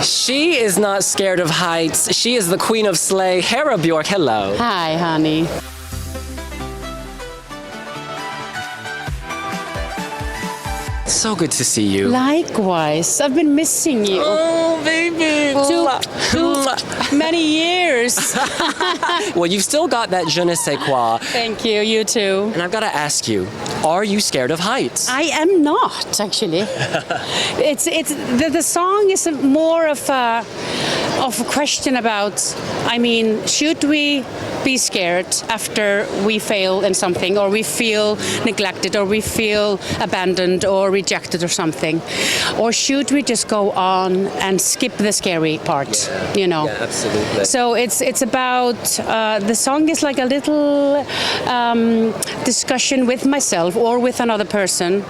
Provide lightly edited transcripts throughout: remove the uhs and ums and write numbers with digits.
She is not scared of heights. She is the queen of sleigh. Hera Björk, hello. Hi, honey. So good to see you. Likewise. I've been missing you. Oh, baby. Too many years. Well, you've still got that je ne sais quoi. Thank you. You too. And I've got to ask you, are you scared of heights? I am not, actually. The song is more of a question about, I mean, should we be scared after we fail in something, or we feel neglected, or we feel abandoned or rejected or something? Or should we just go on and skip the scary part, you know? Yeah, absolutely. So it's about, the song is like a little discussion with myself or with another person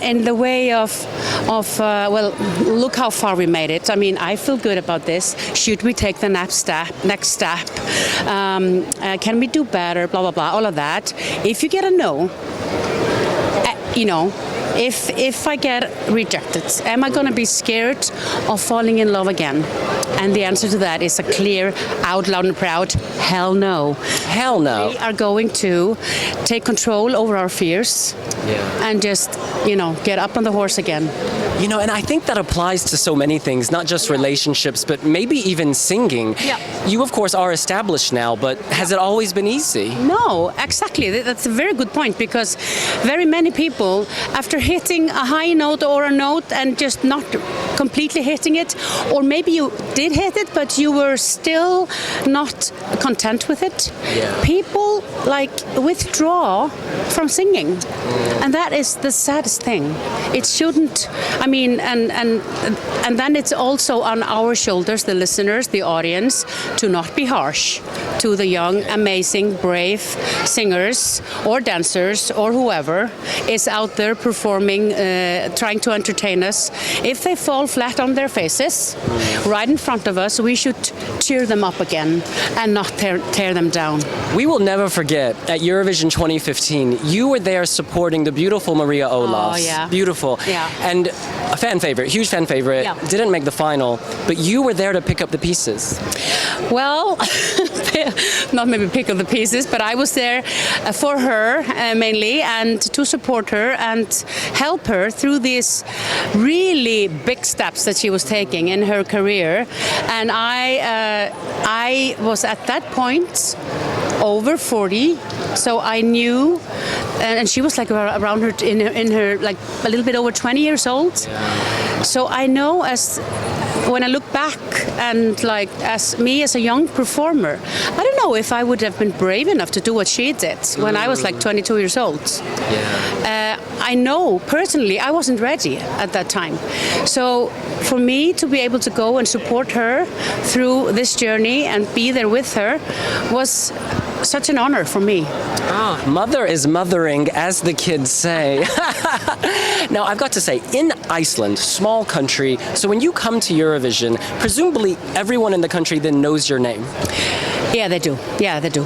in the way of well, look how far we made it. I mean, I feel good about this. Should we take the next step? Can we do better? Blah, blah, blah, all of that. If you get a no, you know, if I get rejected, am I going to be scared of falling in love again? And the answer to that is a clear, out loud and proud, hell no. Hell no. We are going to take control over our fears and just, you know, get up on the horse again. You know, and I think that applies to so many things, not just relationships, but maybe even singing. Yeah. You, of course, are established now, but has it always been easy? No, exactly. That's a very good point, because very many people, after hitting a high note or a note and just not completely hitting it, or maybe you did hit it, but you were still not content with it, people like withdraw from singing. And that is the saddest thing. It shouldn't, I mean, and then it's also on our shoulders, the listeners, the audience, to not be harsh to the young, amazing, brave singers or dancers or whoever is out there performing, trying to entertain us. If they fall flat on their faces right in front of us, we should cheer them up again and not tear them down. We will never forget, at Eurovision 2015, you were there supporting the beautiful Maria Olafs. Oh, yeah. Beautiful. Yeah. And a fan favorite, huge fan favorite, didn't make the final, but you were there to pick up the pieces. Well, not maybe pick up the pieces, but I was there for her mainly, and to support her and help her through these really big steps that she was taking in her career. And I was at that point over 40, so I knew, and she was like around her in her like a little bit over 20 years old. So I know, as when I look back, and like as me as a young performer, I don't know if I would have been brave enough to do what she did when I was like 22 years old. I know personally I wasn't ready at that time. So for me to be able to go and support her through this journey and be there with her was such an honor for me. Mother is mothering, as the kids say. Now, I've got to say, in Iceland, small country, so when you come to Eurovision, presumably everyone in the country then knows your name. Yeah, they do. Yeah, they do.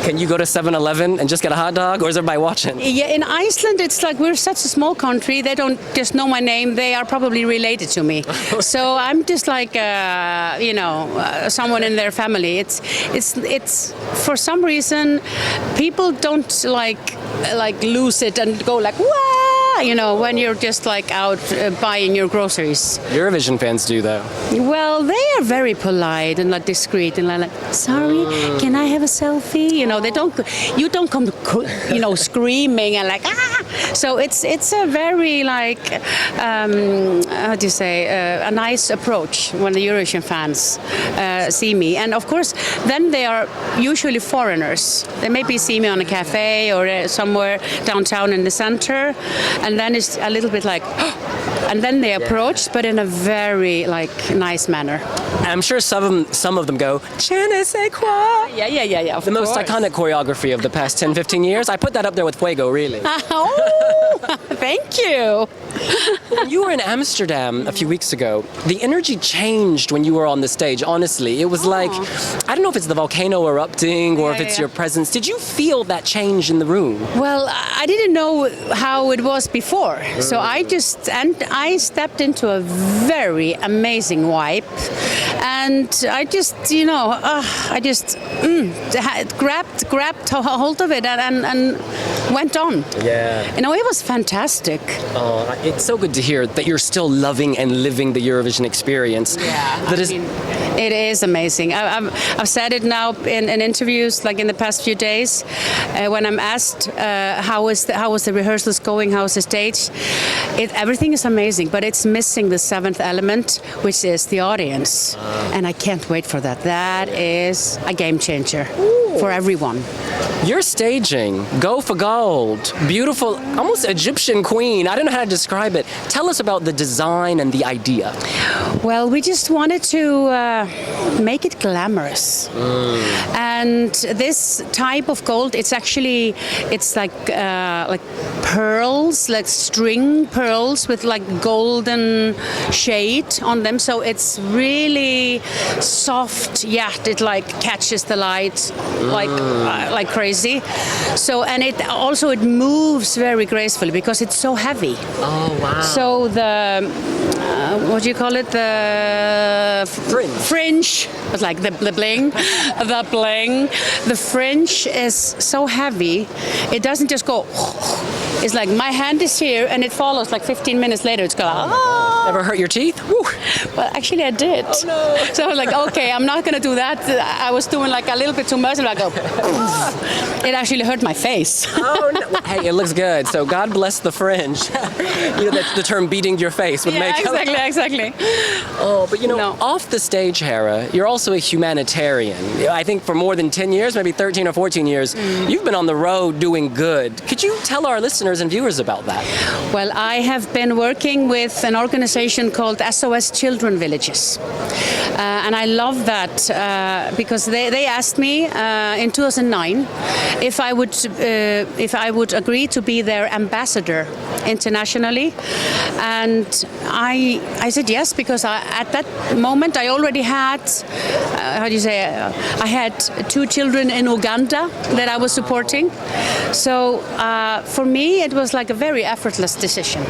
Can you go to 7-Eleven and just get a hot dog, or is everybody watching? Yeah, in Iceland, it's like we're such a small country. They don't just know my name. They are probably related to me. So I'm just like, you know, someone in their family. It's for some reason, people don't like lose it and go like, wow, you know, when you're just like out buying your groceries. Eurovision fans do, though. Well, they are very polite and like discreet and like, sorry, can I have a selfie? You know, they don't. You don't come, you know, screaming and like ah. So it's a very like how do you say a nice approach when the Eurovision fans see me. And of course, then they are usually foreigners. They maybe see me on a cafe or somewhere downtown in the center, and then it's a little bit like. And then they approach, but in a very like nice manner. I'm sure some of them go, je ne sais quoi. Yeah. The most iconic choreography of the past 10, 15 years. I put that up there with Fuego, really. Oh, thank you. When you were in Amsterdam a few weeks ago, the energy changed when you were on the stage, honestly. It was like, I don't know if it's the volcano erupting or if it's your presence. Did you feel that change in the room? Well, I didn't know how it was before. So I just, and I stepped into a very amazing vibe, and I just, grabbed hold of it and went on. Yeah. You know, it was fantastic. It's so good to hear that you're still loving and living the Eurovision experience. Yeah, it is amazing. I've said it now in interviews, like in the past few days, when I'm asked how was the rehearsals going, how was the stage. Everything is amazing, but it's missing the seventh element, which is the audience, and I can't wait for that. That is a game changer for everyone. You're staging Go for Gold. Beautiful, almost Egyptian queen. I don't know how to describe it. Tell us about the design and the idea. Well, we just wanted to make it glamorous. And this type of gold, it's like pearls, like string pearls with like golden shade on them. So it's really soft, yet it like catches the light like crazy. So, and it moves very gracefully because it's so heavy. Oh, wow. So the what do you call it? The fringe. It's like the bling. The fringe is so heavy, it doesn't just go. It's like my hand is here and it follows like 15 minutes later. It's going. Ever hurt your teeth? Woo. Well, actually, I did. Oh, no. So I was like, okay, I'm not going to do that. I was doing like a little bit too much, and I go. It actually hurt my face. Oh, no. Hey, it looks good. So God bless the fringe. That's the term, beating your face with makeup. Exactly. Oh, but off the stage, Hera, you're also a humanitarian. I think for more than 10 years, maybe 13 or 14 years, you've been on the road doing good. Could you tell our listeners and viewers about that? Well, I have been working with an organization called SOS Children Villages. And I love that because they asked me in 2009 if I would agree to be their ambassador internationally, and I said yes, because at that moment I already had I had 2 children in Uganda that I was supporting. So for me it was like a very effortless decision,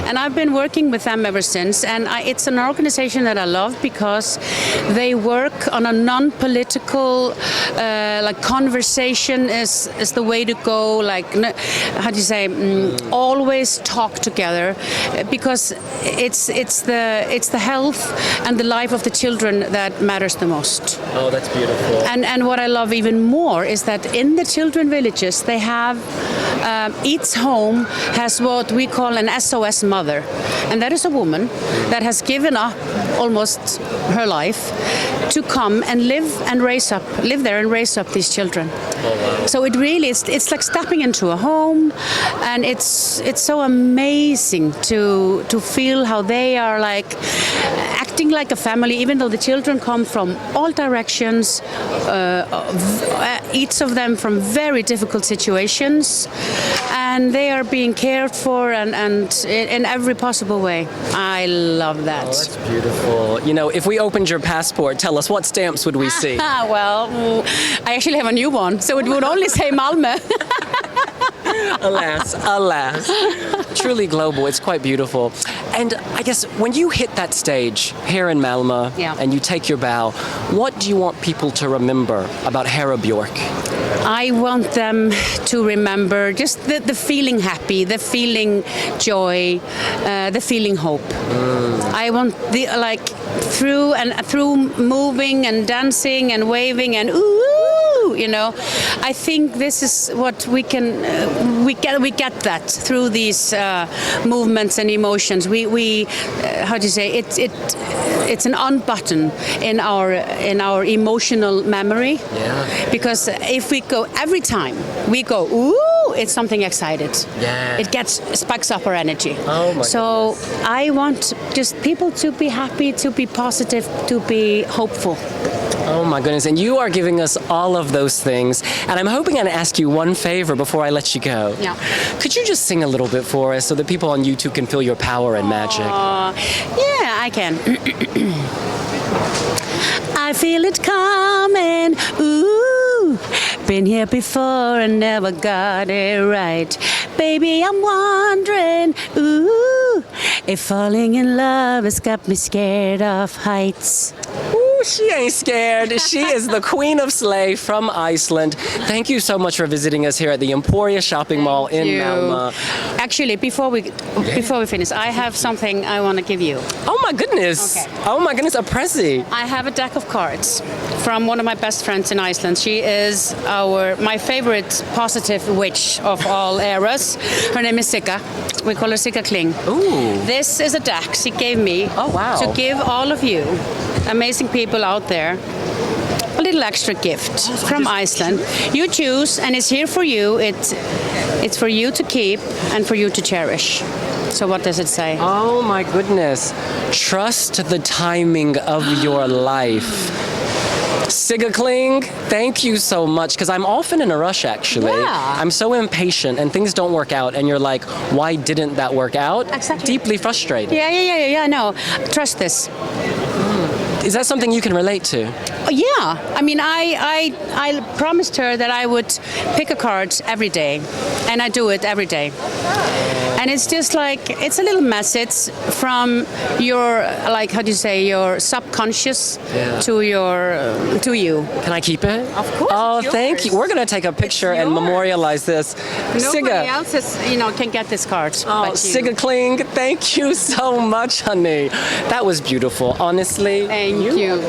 and I've been working with them ever since. And it's an organization that I love because they work on a non-political like conversation is the way to go. Like always talk together, because it's the health and the life of the children that matters the most. Oh, that's beautiful. And what I love even more is that in the children villages they have each home has what we call an SOS mother, and that is a woman that has given up almost her life to come and live there and raise up these children. Oh, wow. So it really it's like stepping into a home, and it's so amazing to feel how they are like acting like a family, even though the children come from all directions, each of them from very difficult situations, and they are being cared for and in every possible way. I love that. Oh, that's beautiful. If we opened your passport, tell us, what stamps would we see? Well, I actually have a new one, so it would only say Malmö. Alas. Truly global. It's quite beautiful. And I guess when you hit that stage here in Malmö, and you take your bow, what do you want people to remember about Hera Björk? I want them to remember just the feeling happy, the feeling joy, the feeling hope. I want through moving and dancing and waving and ooh. I think this is what we get that through these movements and emotions. We it's an unbutton in our emotional memory. Yeah. Because if we go every time we go ooh, it's something excited. Yeah. It spikes up our energy. Oh my So goodness. I want just people to be happy, to be positive, to be hopeful. Oh my goodness, and you are giving us all of those things. And I'm hoping I can ask you one favor before I let you go. Yeah. Could you just sing a little bit for us so that people on YouTube can feel your power and magic? Yeah, I can. I feel it coming, ooh. Been here before and never got it right. Baby, I'm wondering, ooh, If falling in love has got me scared of heights. Ooh, she ain't scared. She is the queen of sleigh from Iceland. Thank you so much for visiting us here at the Emporia shopping mall in Malmö. Actually, before we finish, I have something I want to give you. Oh my goodness. Okay. Oh my goodness, a prezi. I have a deck of cards from one of my best friends in Iceland. She is my favorite positive witch of all eras. Her name is Sigga. We call her Sigga Kling. Ooh. This is a deck she gave me to give all of you amazing people out there a little extra gift from Iceland. You choose, and it's here for you. It's for you to keep and for you to cherish. So what does it say? Oh my goodness. Trust the timing of your life. Sigga Kling, thank you so much, because I'm often in a rush, actually. Yeah. I'm so impatient and things don't work out and you're like, why didn't that work out? Exactly. Deeply frustrated. Yeah, no. Trust this. Is that something you can relate to? Yeah, I mean, I promised her that I would pick a card every day, and I do it every day. And it's just like, it's a little message from your, like, how do you say, your subconscious to you. Can I keep it? Of course. Oh, it's thank you. yours. We're going to take a picture and yours. memorialize this. Nobody Sigga. else is, can get this card. Oh, but you. Sigga Kling, thank you so much, honey. That was beautiful, honestly. Thank you.